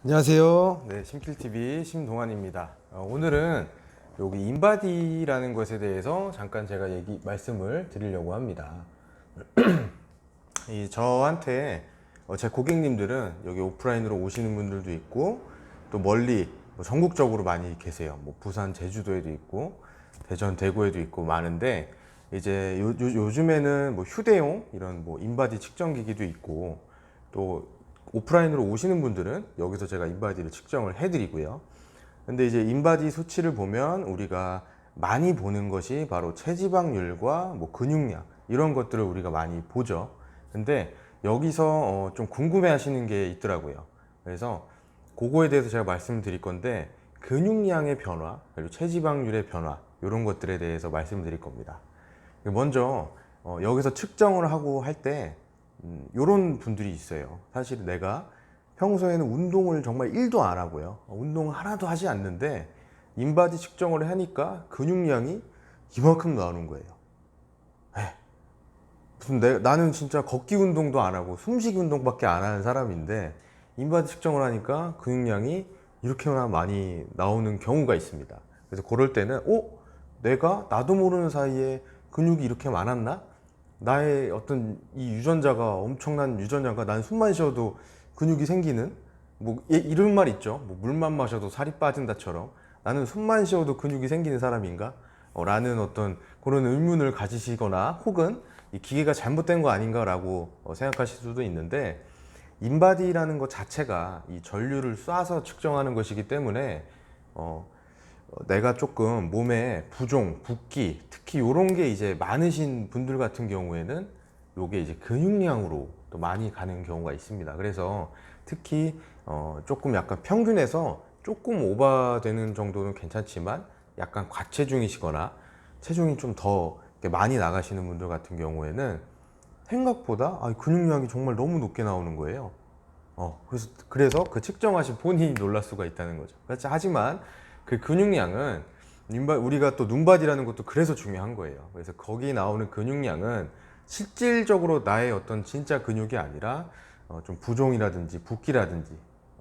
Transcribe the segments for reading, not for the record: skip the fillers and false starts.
안녕하세요. 네, 심킬TV 심동환입니다. 오늘은 여기 인바디라는 것에 대해서 잠깐 제가 말씀을 드리려고 합니다. 저한테 제 고객님들은 여기 오프라인으로 오시는 분들도 있고 또 멀리 전국적으로 많이 계세요. 부산, 제주도에도 있고 대전, 대구에도 있고 많은데 이제 요즘에는 휴대용 이런 인바디 측정기기도 있고 또 오프라인으로 오시는 분들은 여기서 제가 인바디를 측정을 해드리고요. 근데 이제 인바디 수치를 보면 우리가 많이 보는 것이 바로 체지방률과 근육량 이런 것들을 우리가 많이 보죠. 근데 여기서 좀 궁금해 하시는 게 있더라고요. 그래서 그거에 대해서 제가 말씀을 드릴 건데 근육량의 변화 그리고 체지방률의 변화 이런 것들에 대해서 말씀을 드릴 겁니다. 먼저 여기서 측정을 하고 할 때 이런 분들이 있어요. 사실 내가 평소에는 운동을 정말 1도 안 하고요. 운동 하나도 하지 않는데 인바디 측정을 하니까 근육량이 이만큼 나오는 거예요. 나는 진짜 걷기 운동도 안 하고 숨쉬기 운동밖에 안 하는 사람인데 인바디 측정을 하니까 근육량이 이렇게나 많이 나오는 경우가 있습니다. 그래서 그럴 때는 내가 나도 모르는 사이에 근육이 이렇게 많았나? 나의 어떤 이 유전자가 엄청난 유전자가 난 숨만 쉬어도 근육이 생기는 이런 말 있죠. 물만 마셔도 살이 빠진다처럼 나는 숨만 쉬어도 근육이 생기는 사람인가? 라는 어떤 그런 의문을 가지시거나 혹은 이 기계가 잘못된 거 아닌가라고 생각하실 수도 있는데 인바디라는 것 자체가 이 전류를 쏴서 측정하는 것이기 때문에 내가 조금 몸에 부종, 붓기, 특히 이런 게 이제 많으신 분들 같은 경우에는 요게 이제 근육량으로 또 많이 가는 경우가 있습니다. 그래서 특히 조금 약간 평균에서 조금 오버되는 정도는 괜찮지만 약간 과체중이시거나 체중이 좀 더 많이 나가시는 분들 같은 경우에는 생각보다 근육량이 정말 너무 높게 나오는 거예요. 그래서 그 측정하신 본인이 놀랄 수가 있다는 거죠. 그렇죠. 하지만 그 근육량은 우리가 또 눈바디라는 것도 그래서 중요한 거예요. 그래서 거기 나오는 근육량은 실질적으로 나의 어떤 진짜 근육이 아니라 좀 부종이라든지 붓기라든지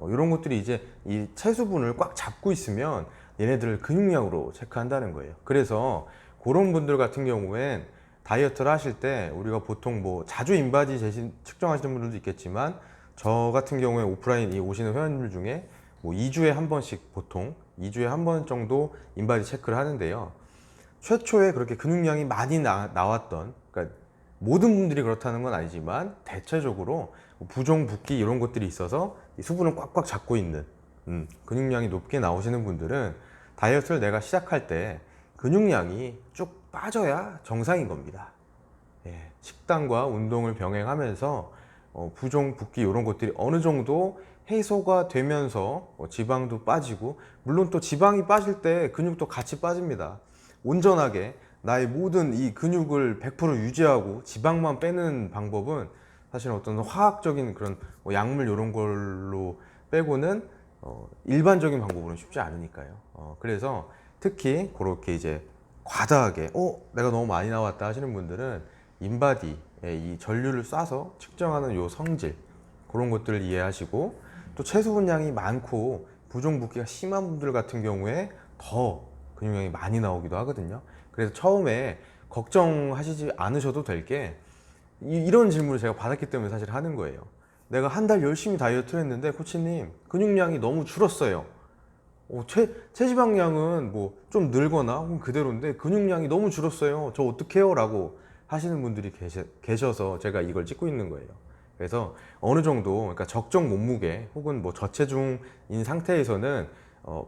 이런 것들이 이제 이 체수분을 꽉 잡고 있으면 얘네들을 근육량으로 체크한다는 거예요. 그래서 그런 분들 같은 경우엔 다이어트를 하실 때 우리가 보통 자주 인바디 측정하시는 분들도 있겠지만 저 같은 경우에 오프라인 오시는 회원님들 중에 2주에 한 번씩 보통 2주에 한 번 정도 인바디 체크를 하는데요. 최초에 그렇게 근육량이 많이 나왔던, 그러니까 모든 분들이 그렇다는 건 아니지만 대체적으로 부종, 붓기 이런 것들이 있어서 수분을 꽉꽉 잡고 있는 근육량이 높게 나오시는 분들은 다이어트를 내가 시작할 때 근육량이 쭉 빠져야 정상인 겁니다. 식단과 운동을 병행하면서 부종, 붓기 이런 것들이 어느 정도 해소가 되면서 지방도 빠지고 물론 또 지방이 빠질 때 근육도 같이 빠집니다. 온전하게 나의 모든 이 근육을 100% 유지하고 지방만 빼는 방법은 사실 어떤 화학적인 그런 약물 이런 걸로 빼고는 일반적인 방법으로는 쉽지 않으니까요. 그래서 특히 그렇게 이제 과다하게 내가 너무 많이 나왔다 하시는 분들은 인바디에 이 전류를 쏴서 측정하는 요 성질 그런 것들을 이해하시고 또 체수분량이 많고 부종붓기가 심한 분들 같은 경우에 더 근육량이 많이 나오기도 하거든요. 그래서 처음에 걱정하시지 않으셔도 될 게 이런 질문을 제가 받았기 때문에 사실 하는 거예요. 내가 한 달 열심히 다이어트를 했는데 코치님 근육량이 너무 줄었어요. 체지방량은 좀 늘거나 혹은 그대로인데 근육량이 너무 줄었어요. 저 어떡해요? 라고 하시는 분들이 계셔서 제가 이걸 찍고 있는 거예요. 그래서 어느 정도 그러니까 적정 몸무게 혹은 저체중인 상태에서는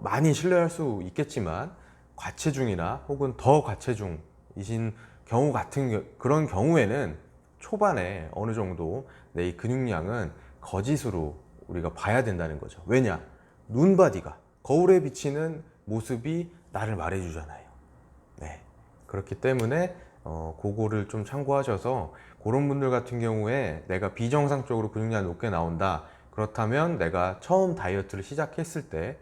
많이 신뢰할 수 있겠지만 과체중이나 혹은 더 과체중이신 경우 같은 그런 경우에는 초반에 어느 정도 내 이 근육량은 거짓으로 우리가 봐야 된다는 거죠. 왜냐? 눈바디가 거울에 비치는 모습이 나를 말해주잖아요. 네. 그렇기 때문에 그거를 좀 참고하셔서 그런 분들 같은 경우에 내가 비정상적으로 근육량이 높게 나온다. 그렇다면 내가 처음 다이어트를 시작했을 때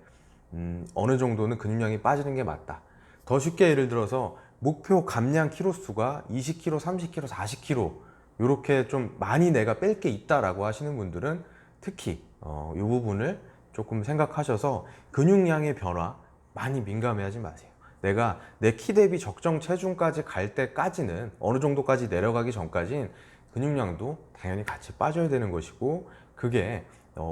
어느 정도는 근육량이 빠지는 게 맞다. 더 쉽게 예를 들어서 목표 감량 키로수가 20kg, 30kg, 40kg 이렇게 좀 많이 내가 뺄 게 있다라고 하시는 분들은 특히 이 부분을 조금 생각하셔서 근육량의 변화 많이 민감해하지 마세요. 내가 내 키 대비 적정 체중까지 갈 때까지는, 어느 정도까지 내려가기 전까진 근육량도 당연히 같이 빠져야 되는 것이고, 그게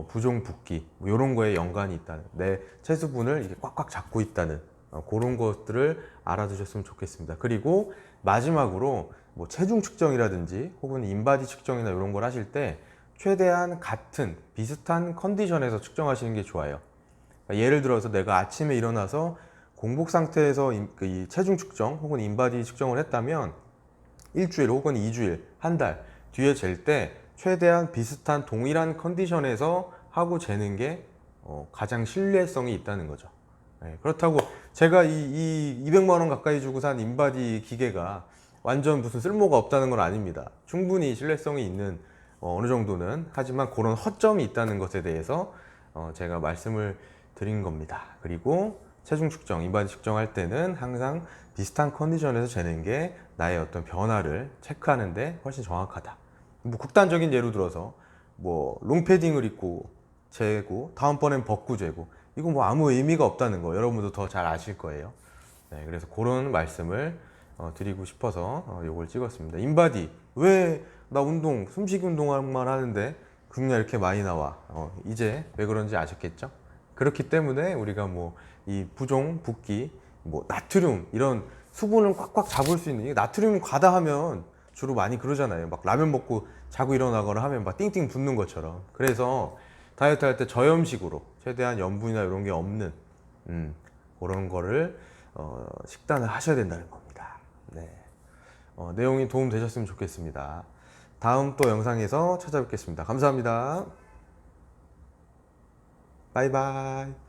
부종 붓기 이런 거에 연관이 있다는, 내 체수분을 이게 꽉꽉 잡고 있다는 그런 것들을 알아두셨으면 좋겠습니다. 그리고 마지막으로 뭐 체중 측정이라든지 혹은 인바디 측정이나 이런 걸 하실 때 최대한 같은 비슷한 컨디션에서 측정하시는 게 좋아요. 그러니까 예를 들어서 내가 아침에 일어나서 공복 상태에서 이 체중 측정 혹은 인바디 측정을 했다면 일주일 혹은 2주일, 한 달 뒤에 잴 때 최대한 비슷한 동일한 컨디션에서 하고 재는 게 가장 신뢰성이 있다는 거죠. 그렇다고 제가 이 200만 원 가까이 주고 산 인바디 기계가 완전 무슨 쓸모가 없다는 건 아닙니다. 충분히 신뢰성이 있는 어느 정도는, 하지만 그런 허점이 있다는 것에 대해서 제가 말씀을 드린 겁니다. 그리고 체중 측정, 인바디 측정할 때는 항상 비슷한 컨디션에서 재는 게 나의 어떤 변화를 체크하는데 훨씬 정확하다. 뭐 극단적인 예로 들어서 뭐 롱패딩을 입고 재고 다음번엔 벗고 재고, 이거 뭐 아무 의미가 없다는 거 여러분도 더 잘 아실 거예요. 네, 그래서 그런 말씀을 드리고 싶어서 요걸 찍었습니다. 인바디, 왜 나 운동, 숨쉬기 운동만 하는데 근육량 이렇게 많이 나와? 이제 왜 그런지 아셨겠죠? 그렇기 때문에 우리가 뭐 이 부종, 붓기, 뭐 나트륨 이런 수분을 꽉꽉 잡을 수 있는, 나트륨 과다하면 주로 많이 그러잖아요. 막 라면 먹고 자고 일어나거나 하면 막 띵띵 붓는 것처럼. 그래서 다이어트 할 때 저염식으로 최대한 염분이나 이런 게 없는 그런 거를 식단을 하셔야 된다는 겁니다. 네. 내용이 도움 되셨으면 좋겠습니다. 다음 또 영상에서 찾아뵙겠습니다. 감사합니다. 바이바이.